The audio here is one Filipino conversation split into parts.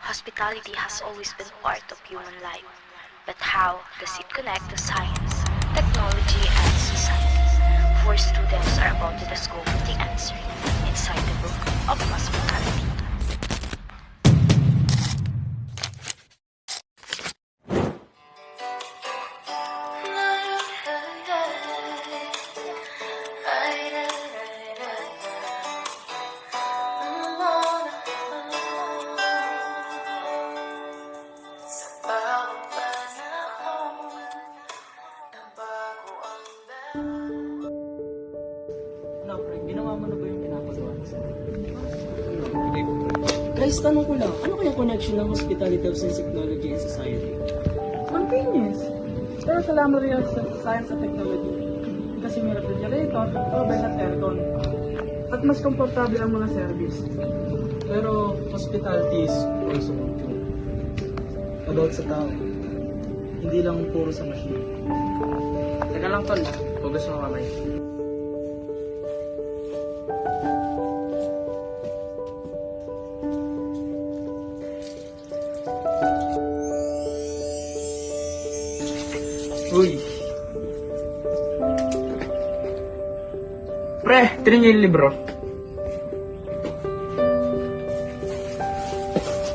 Hospitality has always been part of human life, but how does it connect to science, technology, and society? Four students are about to discover the answer inside the book of hospitality. Ano, pre, ginawa mo na ba yung pinapagawa ko sa'yo? Guys, tanong ko lang, ano kaya connection ng Hospitality of Science, Technology and Society? Convenience. Pero kailangan mo rin sa science at technology. Kasi may refrigerator, oven at aircon. At mas komportable ang mga service. Pero hospitality is also about sa tao. Hindi lang puro sa machine. Teka lang tol, hugas mo kamay. Uy! Pre, tirin niyo yung libro.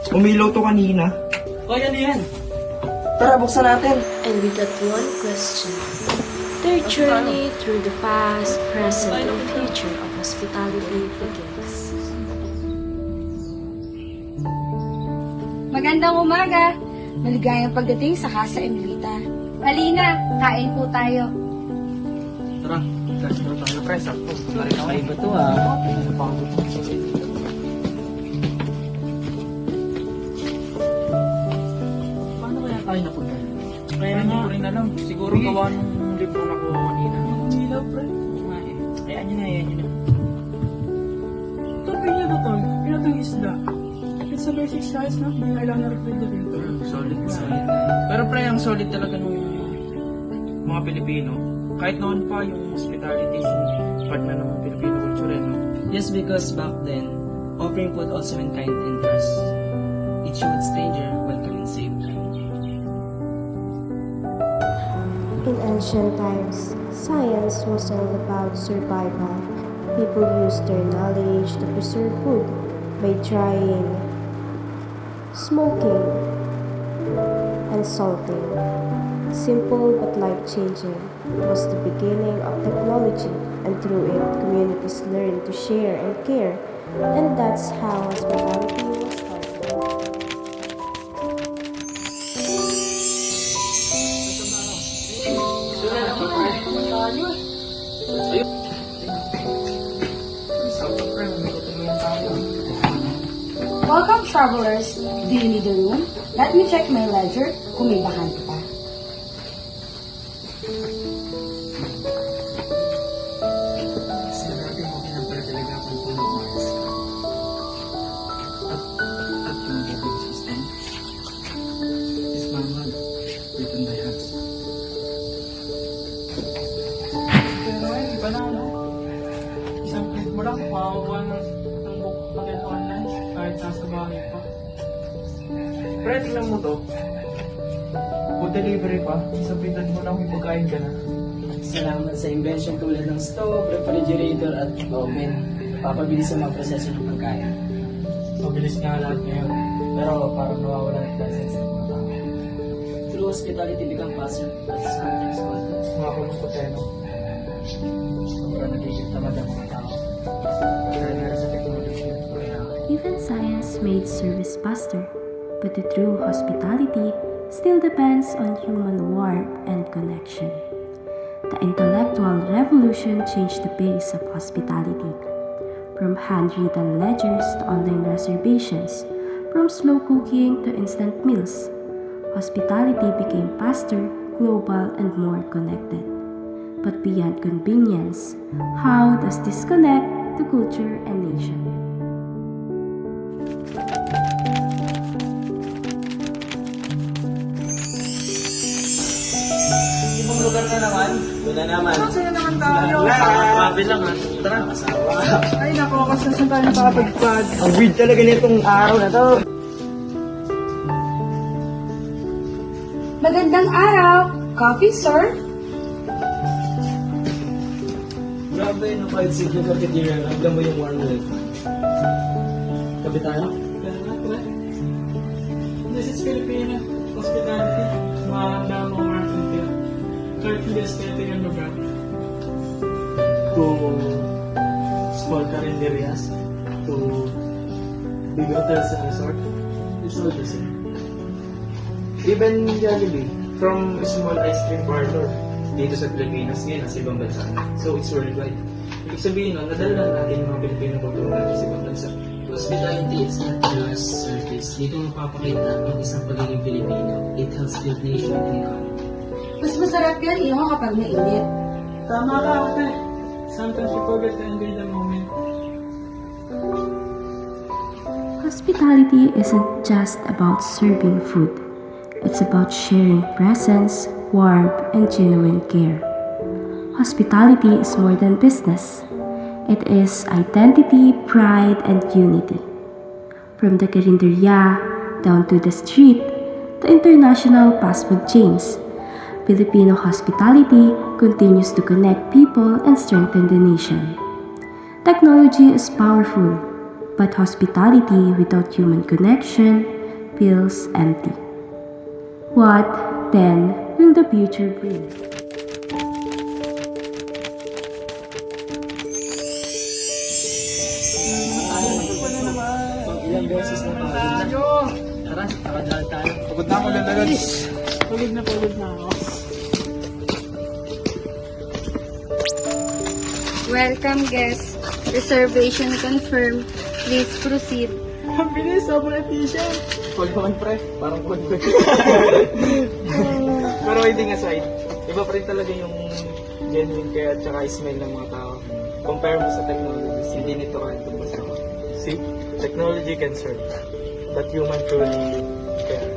Umilaw to kanina. Kaya ano yan? Tara, buksan natin. And with that one question, their journey through the past, present, and future of hospitality begins. Magandang umaga! Maligayang pagdating sa Casa Emilita. Halina, kain po tayo. Tara, Gastro tayo, pre. Sakto. ay ba to ah? Paano kaya tayo napunta? Kaya Hindi nga. ko rin alam. Siguro gawa nung libro na ko kanina. Ang ilaw, pre. Oo nga eh. Ayan yun na, ayan yun na. Ito, pwede ba tol? Ano itong isda? It's a basic size na. Hindi kailangan na refrigerator. Solid na. Pero pre, ang solid talaga nung mga Pilipino. Kahit noon pa yung hospitality, part na ng Filipino culture, no? Just because back then, offering food also meant kind and trust. It showed stranger welcome and safe. In ancient times, science was all about survival. People used their knowledge to preserve food by drying, smoking, and salting. Simple but life-changing was the beginning of technology, and through it, communities learned to share and care, and that's how hospitality was started. Welcome travelers. Do you need a room? Let me check my ledger kung may bakante pa. Sa natin mo pinapala talaga kung puno Mars. At yung gating system is manual written by us. Pero eh, iba na ano? Isang click mo lang, makakuha ng book maganda online kahit nasa bahay pa. Pre, tingnan mo to. Food delivery pa, sa pindot mo lang may pagkain ka na. Salamat sa invention tulad ng stove, refrigerator at oven. Papabilis ang mga proseso ng pagkain. Mabilis nga lahat ngayon. Pero parang nawawala ng presence ng mga tao. True hospitality become faster as sometimes called. Mga kumustoteno. Sobrang nagiging tamad ang mga tao. Dahil sa technology. Kaya Even science made service faster, but the true hospitality still depends on human warmth and connection. The intellectual revolution changed the pace of hospitality. From handwritten ledgers to online reservations, from slow cooking to instant meals, hospitality became faster, global, and more connected. But beyond convenience, how does this connect to culture and nation? Ibang lugar na naman. Wala naman. Masaya naman tayo. Grabe lang ha. Tara, masawa. Ay nako, kasi saan tayo nakakapagpad? Ang weird talaga nitong araw na to. Magandang araw. Coffee, sir? Grabe, no, kahit simple cafeteria, ramdam mo yung warm welcome. Kape tayo? This is Filipino hospitality. Mahanda ang mga market here. Kahit hindi aesthetic ang lugar. To small carinderias, to big hotels and resort, it's all the same. Even Jollibee, from small ice cream parlor dito sa Pilipinas, ngayon nasa ibang bansa. So it's worldwide. Ibig sabihin nun, nadala lang natin yung mga Pilipino kultura natin sa ibang bansa. Hospitality is not just service. Dito mapapakita ang isang pagiging Pilipino. It helps build nation and economy. Mas masarap yan iyo kapag mainit. Tama ka, ate. Sometimes you forget to enjoy the moment. Hospitality isn't just about serving food. It's about sharing presence, warmth, and genuine care. Hospitality is more than business. It is identity, pride, and unity. From the carinderia down to the street, the international fast food chains, Filipino hospitality continues to connect people and strengthen the nation. Technology is powerful, but hospitality without human connection feels empty. What, then, will the future bring? Ilang beses na tayo. Tara, nakadaan tayo. Pagod na ako, ganda-gads. Pagod na ako. Welcome, guests. Reservation confirmed. Please proceed. Ang bilis, sobrang efficient. Cold naman, pre. Parang cold pre. Pero kidding aside, iba pa rin talaga yung genuine care at saka smell ng mga tao. Compare mo sa technologies, hindi nito kaya tumbas ako. See, technology can serve, but human truly care.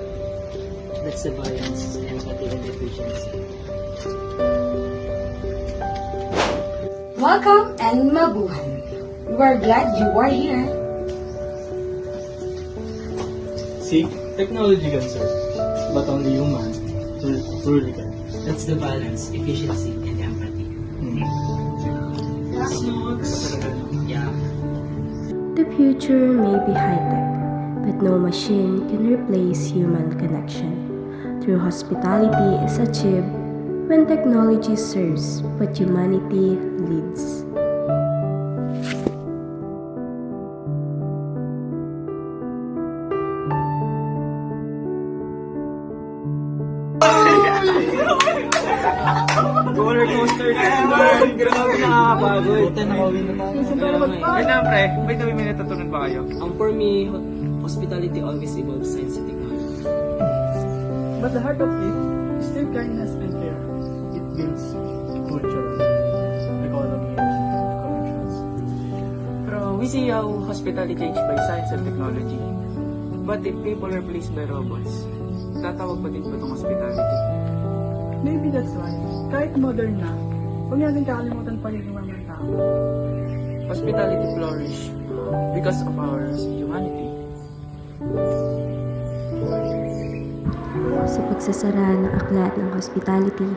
That's the balance, empathy, and efficiency. Welcome and mabuhay. We're glad you are here. See, technology can serve, but only human truly can. That's the balance, efficiency, and empathy. Yeah. The future may be high-tech, but no machine can replace human connection. True hospitality is achieved when technology serves, but humanity leads. Roller coaster na naman. Grabe, nakakapagod. Buti nakawin na tayo. Wait lang, pre. Wait, may natutunan ba kayo? For me, hospitality always evolves science and technology. But the heart of it is still kindness and care. It builds culture, economy, and connections. Pero we see how hospitality changed by science and technology. But if people are replaced by robots, tatawag pa din ba itong hospitality? Maybe that's why, kahit modern na, huwag natin kakalimutan pagiging ng tao. Hospitality flourish because of our humanity. Sa pagsasara ng aklat ng hospitality,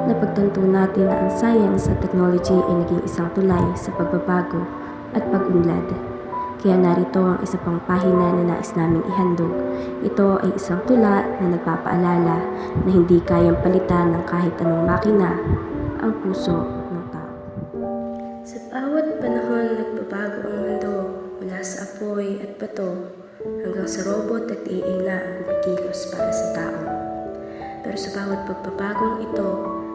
napagtanto natin na ang science at technology ay naging isang tulay sa pagbabago at pag-unlad. Kaya narito ang isa pang pahina na nais naming ihandog. Ito ay isang tula na nagpapaalala na hindi kayang palitan ng kahit anong makina ang puso ng tao. Sa bawat panahon nagbabago ang mundo mula sa apoy at bato hanggang sa robot at AI na ang kumikilos para sa tao. Pero sa bawat pagbabagong ito,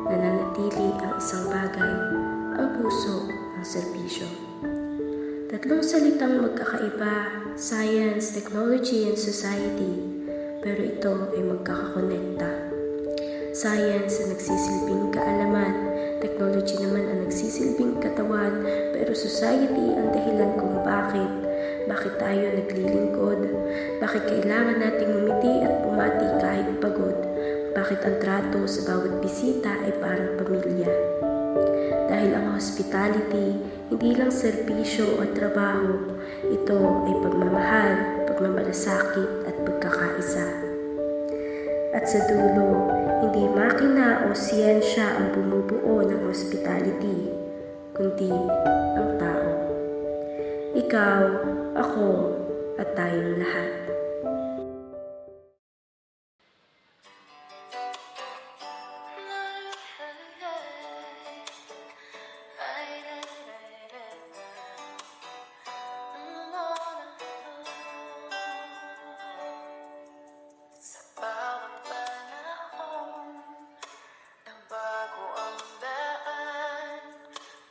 nananatili ang isang bagay, ang puso ng serbisyo. Tatlong salitang magkakaiba, science, technology, and society, pero ito ay magkakakonekta. Science ang nagsisilbing kaalaman, technology naman ang nagsisilbing katawan, pero society ang dahilan kung bakit tayo naglilingkod, bakit kailangan nating umiti at pumati kahit pagod, bakit ang trato sa bawat bisita ay parang pamilya. Dahil ang hospitality, hindi lang serbisyo o trabaho, ito ay pagmamahal, pagmamalasakit at pagkakaisa. At sa dulo, Hindi makina o siyensya ang bumubuo ng hospitality, kundi ang tao. Ikaw, ako, at tayong lahat. Sa bawat panahon, nagbago ang daan,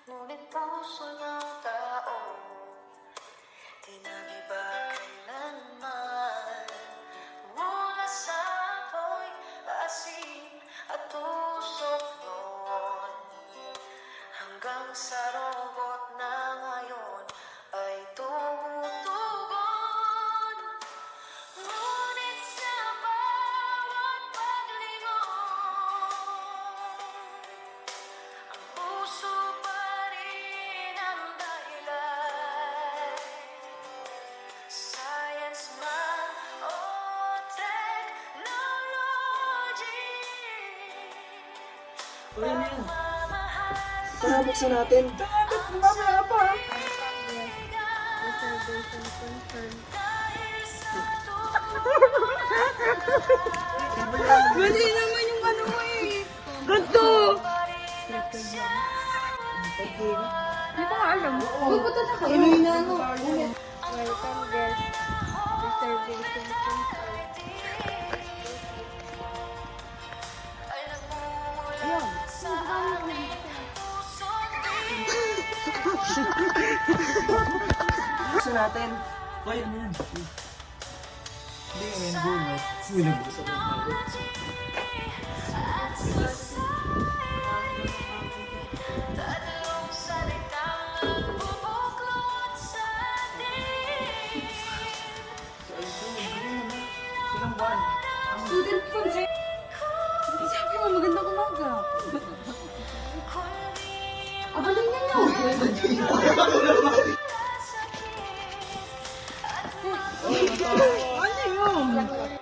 ngunit puso ng tao, di nag-iba kailanman. Mula sa apoy, asin at tusok noon, hanggang sa robot na ngayon ay tumutugon. Ngunit sa bawat paglingon, ang puso pa rin ang dahilan. Science man o technology, Uy, Nel. pagmamahal Tara, buksan natin. mamaya pa. Dahil sa Mali naman yung ano mo eh. Ganto! Hindi ko nga alam. Pupunta na kayo. Inuwi na ano. Welcome guest. Reservation confirmed. ay nagmumula sa aming puso't Buksan natin. Uy, ano yan? Hindi, may nagulog. Uy, tatlong salitang nagbubuklod sa atin. Silang buwan. Student concert. Sabi mo, magandang umaga. Abalin niya yun. Ano yun?